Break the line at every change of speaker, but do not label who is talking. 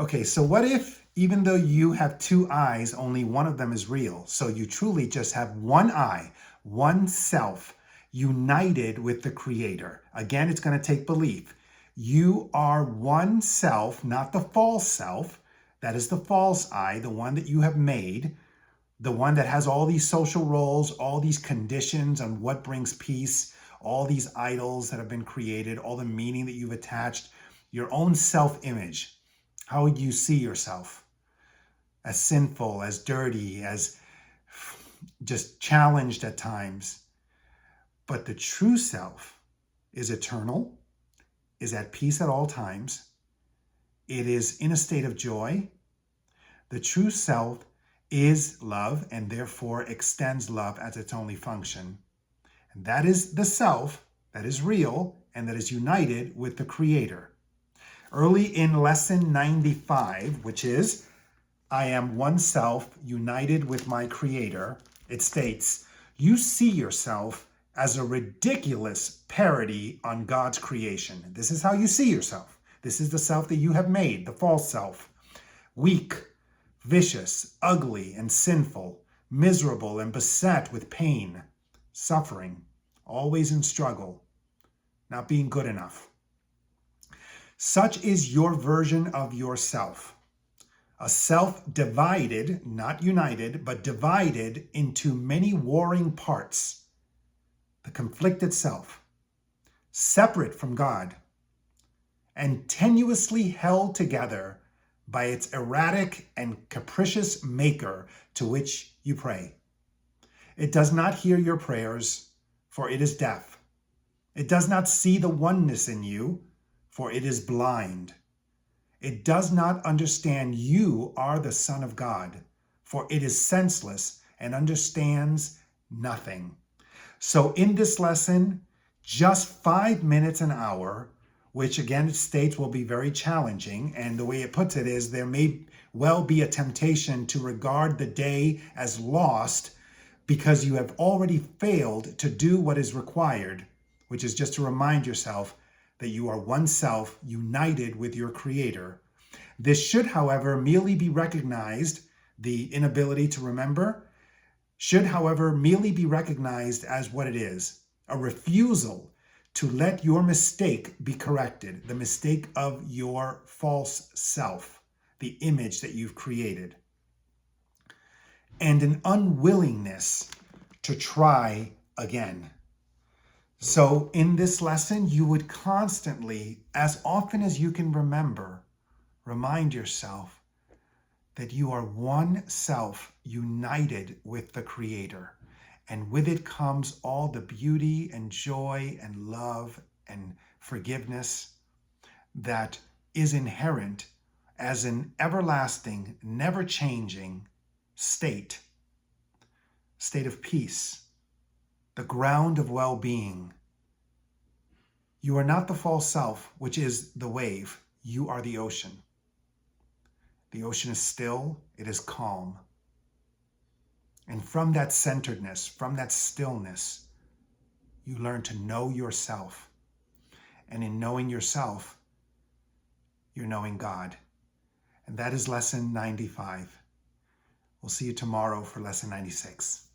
Okay, so what if, even though you have two eyes, only one of them is real? So you truly just have one eye, one self, united with the Creator. Again, it's going to take belief. You are one self, not the false self. That is the false I, the one that you have made, the one that has all these social roles, all these conditions on what brings peace, all these idols that have been created, all the meaning that you've attached, your own self-image. How you see yourself, as sinful, as dirty, as just challenged at times. But the true self is eternal, is at peace at all times. It is in a state of joy. The true self is love and therefore extends love as its only function. And that is the self that is real and that is united with the Creator. Early in lesson 95, which is, I am one self united with my Creator, it states, you see yourself as a ridiculous parody on God's creation. This is how you see yourself. This is the self that you have made, the false self. Weak, vicious, ugly, and sinful, miserable and beset with pain, suffering, always in struggle, not being good enough. Such is your version of yourself. A self divided, not united, but divided into many warring parts. The conflicted self, separate from God, and tenuously held together by its erratic and capricious maker to which you pray. It does not hear your prayers, for it is deaf. It does not see the oneness in you, for it is blind. It does not understand you are the Son of God, for it is senseless and understands nothing. So in this lesson, just 5 minutes an hour, which again it states will be very challenging, and the way it puts it is there may well be a temptation to regard the day as lost because you have already failed to do what is required, which is just to remind yourself that you are one self united with your Creator. This should, however, merely be recognized, the inability to remember, should, however, merely be recognized as what it is, a refusal to let your mistake be corrected, the mistake of your false self, the image that you've created, and an unwillingness to try again. So in this lesson, you would constantly, as often as you can remember, remind yourself that you are one self united with the Creator. And with it comes all the beauty and joy and love and forgiveness that is inherent as an everlasting, never-changing state of peace, the ground of well-being. You are not the false self, which is the wave. You are the ocean. The ocean is still, it is calm. And from that centeredness, from that stillness, you learn to know yourself. And in knowing yourself, you're knowing God. And that is lesson 95. We'll see you tomorrow for lesson 96.